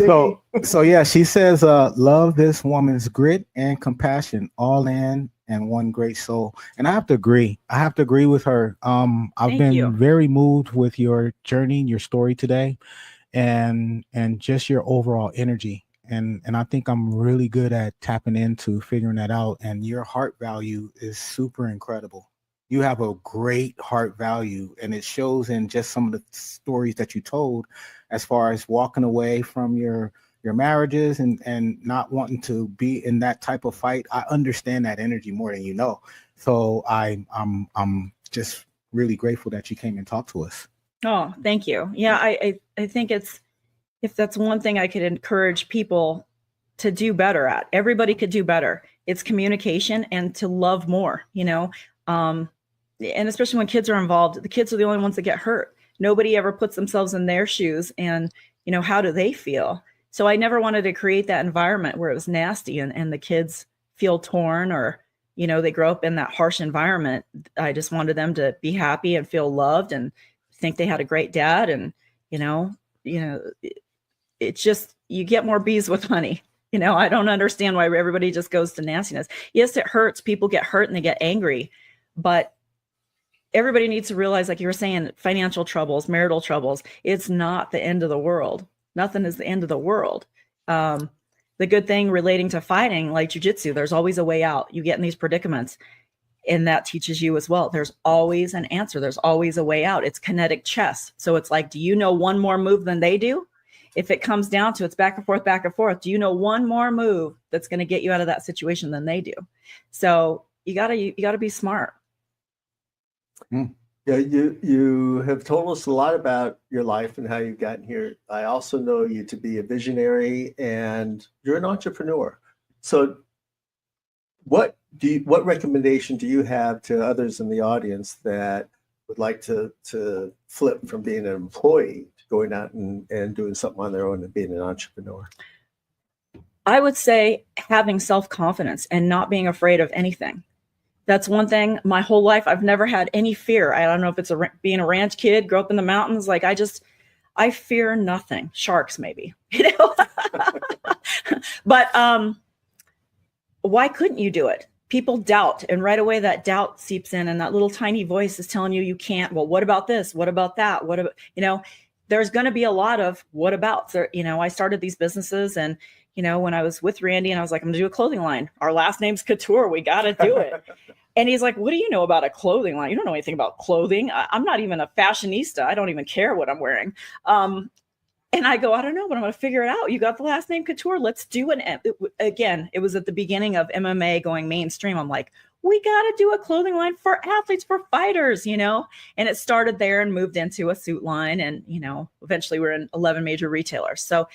So yeah, she says, love this woman's grit and compassion, all in and one great soul. And I have to agree. I have to agree with her. I've Thank been you. very moved with your journey, your story today, and just your overall energy. And I think I'm really good at tapping into figuring that out. And your heart value is super incredible. You have a great heart value, and it shows in just some of the stories that you told, as far as walking away from your marriages and not wanting to be in that type of fight. I understand that energy more than you know. So I'm just really grateful that you came and talked to us. oh, thank you. Yeah, I think if that's one thing I could encourage people to do better at, everybody could do better. It's communication and to love more, and especially when kids are involved, the kids are the only ones that get hurt. Nobody ever puts themselves in their shoes and, how do they feel? So I never wanted to create that environment where it was nasty and the kids feel torn or, they grow up in that harsh environment. I just wanted them to be happy and feel loved and think they had a great dad. And, it's just, you get more bees with honey. I don't understand why everybody just goes to nastiness. Yes, it hurts. People get hurt and they get angry, but everybody needs to realize, like you were saying, financial troubles, marital troubles, it's not the end of the world. Nothing is the end of the world. The good thing relating to fighting, like jujitsu, there's always a way out. You get in these predicaments, and that teaches you as well. There's always an answer. There's always a way out. It's kinetic chess. So it's like, do you know one more move than they do? If it comes down to it's back and forth, do you know one more move that's going to get you out of that situation than they do? So you gotta be smart. Yeah, you have told us a lot about your life and how you've gotten here. I also know you to be a visionary, and you're an entrepreneur. So what recommendation do you have to others in the audience that would like to flip from being an employee to going out and doing something on their own and being an entrepreneur? I would say having self-confidence and not being afraid of anything. That's one thing. My whole life, I've never had any fear. I don't know if it's being a ranch kid, grew up in the mountains. Like I fear nothing. Sharks, maybe, but why couldn't you do it? People doubt, and right away that doubt seeps in, and that little tiny voice is telling you can't. Well, what about this? What about that? What about, there's going to be a lot of what abouts. I started these businesses, and when I was with Randy and I was like, I'm gonna do a clothing line. Our last name's Couture. We got to do it. And he's like, what do you know about a clothing line? You don't know anything about clothing. I'm not even a fashionista. I don't even care what I'm wearing. And I go, I don't know, but I'm going to figure it out. You got the last name Couture. Let's do it. Again, it was at the beginning of MMA going mainstream. I'm like, we got to do a clothing line for athletes, for fighters, and it started there and moved into a suit line. And, eventually we're in 11 major retailers. So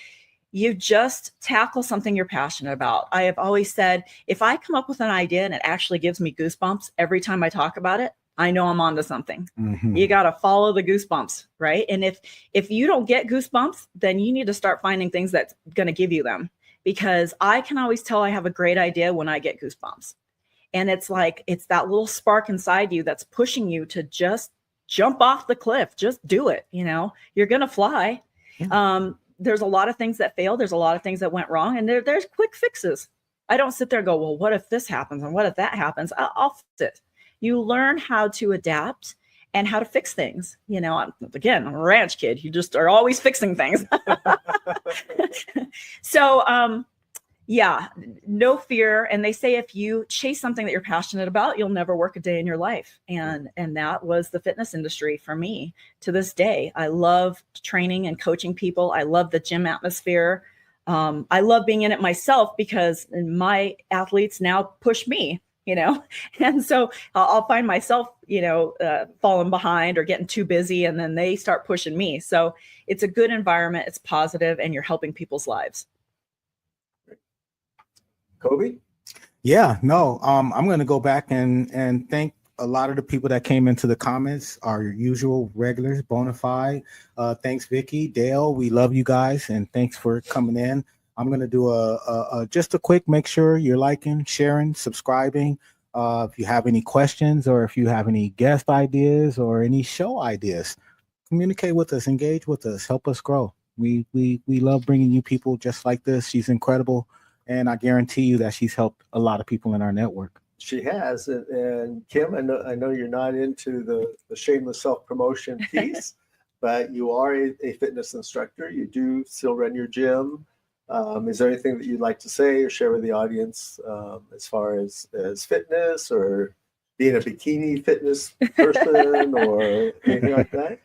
you just tackle something you're passionate about. I have always said, if I come up with an idea and it actually gives me goosebumps every time I talk about it, I know I'm onto something. Mm-hmm. You got to follow the goosebumps, right? And if you don't get goosebumps, then you need to start finding things that's going to give you them, because I can always tell I have a great idea when I get goosebumps. And it's like, it's that little spark inside you that's pushing you to just jump off the cliff. Just do it. You're going to fly. Yeah. There's a lot of things that failed. There's a lot of things that went wrong, and there's quick fixes. I don't sit there and go, well, what if this happens? And what if that happens? I'll fix it. You learn how to adapt and how to fix things. You know, again, I'm a ranch kid. You just are always fixing things. So, yeah, no fear. And they say if you chase something that you're passionate about, you'll never work a day in your life. And that was the fitness industry for me to this day. I love training and coaching people. I love the gym atmosphere. I love being in it myself because my athletes now push me, you know, and so I'll find myself, you know, falling behind or getting too busy, and then they start pushing me. So it's a good environment. It's positive, and you're helping people's lives. Kobe? Yeah, no, I'm going to go back and thank a lot of the people that came into the comments, our usual regulars, Bonafide. Thanks, Vicky, Dale. We love you guys, and thanks for coming in. I'm going to do just a quick, make sure you're liking, sharing, subscribing. If you have any questions or if you have any guest ideas or any show ideas, communicate with us, engage with us, help us grow. We love bringing you people just like this. She's incredible. And I guarantee you that she's helped a lot of people in our network. She has. And Kim, I know you're not into the shameless self-promotion piece, but you are a fitness instructor. You do still run your gym. Is there anything that you'd like to say or share with the audience as far as fitness or being a bikini fitness person or anything like that?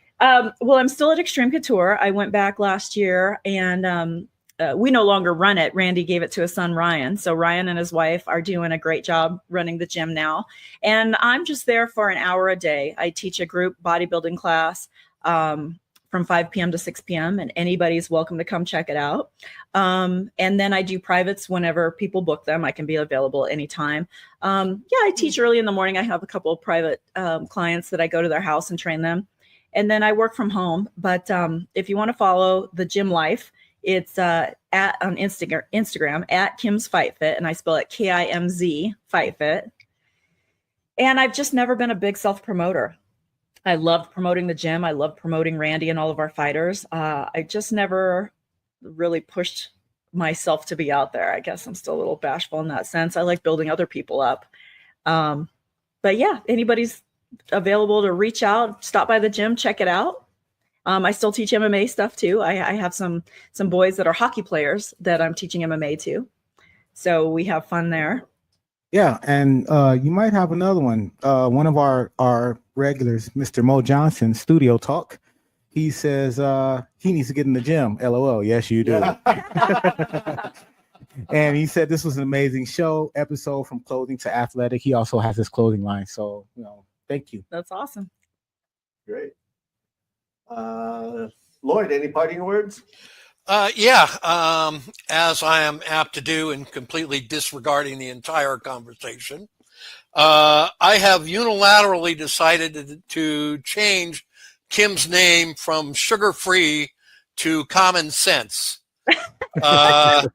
Well, I'm still at Extreme Couture. I went back last year, and we no longer run it. Randy gave it to his son, Ryan. So Ryan and his wife are doing a great job running the gym now. And I'm just there for an hour a day. I teach a group bodybuilding class from 5 p.m. to 6 p.m. and anybody's welcome to come check it out. And then I do privates whenever people book them. I can be available anytime. I teach early in the morning. I have a couple of private clients that I go to their house and train them. And then I work from home. But if you want to follow the gym life, it's on Instagram at Kim's Fight Fit, and I spell it KIMZ Fight Fit. And I've just never been a big self-promoter. I loved promoting the gym. I loved promoting Randy and all of our fighters. I just never really pushed myself to be out there. I guess I'm still a little bashful in that sense. I like building other people up. But yeah, anybody's available to reach out, stop by the gym, check it out. I still teach MMA stuff too. I have some boys that are hockey players that I'm teaching MMA to. So we have fun there. Yeah, and you might have another one. One of our regulars, Mr. Mo Johnson, Studio Talk. He says he needs to get in the gym. LOL. Yes, you do. Yeah. And he said this was an amazing episode from clothing to athletic. He also has his clothing line. So, thank you. That's awesome. Great. Lloyd, any parting words? As I am apt to do in completely disregarding the entire conversation, I have unilaterally decided to change Kim's name from sugar-free to common sense. Common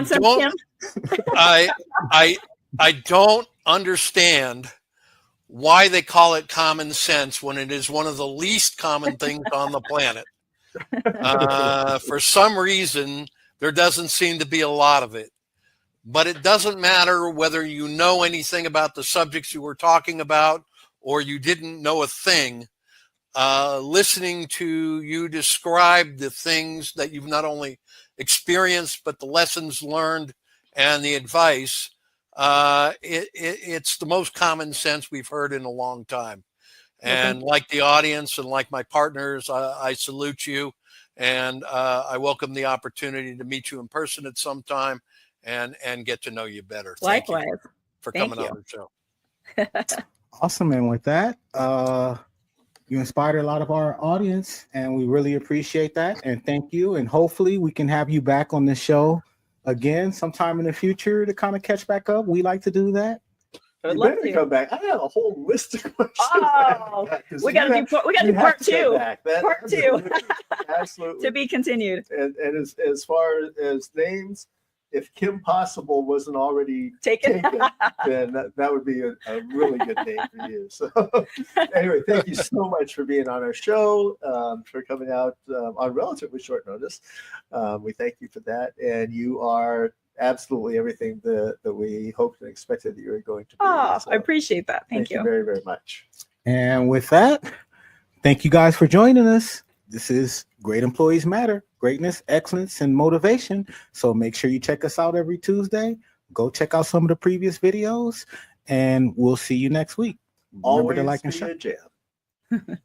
sense, Kim? I don't understand why they call it common sense when it is one of the least common things on the planet. For some reason, there doesn't seem to be a lot of it. But it doesn't matter whether you know anything about the subjects you were talking about or you didn't know a thing. Listening to you describe the things that you've not only experienced, but the lessons learned and the advice, it's the most common sense we've heard in a long time. And like the audience and like my partners, I salute you, and I welcome the opportunity to meet you in person at some time and get to know you better. Likewise. Thank you for coming on the show. Awesome. And with that, you inspired a lot of our audience, and we really appreciate that. And thank you. And hopefully we can have you back on the show again sometime in the future to kind of catch back up. We like to do that. You better come back. I have a whole list of questions. Oh, we got to do part two. Part two. Absolutely. To be continued. And as far as names, if Kim Possible wasn't already taken, then that would be a really good name for you. So anyway, thank you so much for being on our show, for coming out on relatively short notice. We thank you for that. And you are absolutely everything that we hoped and expected that you were going to be. Oh, So I appreciate that. Thank you. very, very much. And with that, thank you guys for joining us. This is Great Employees Matter, greatness, excellence, and motivation. So make sure you check us out every Tuesday. Go check out some of the previous videos, and we'll see you next week. Remember to like and share. Always be a jam.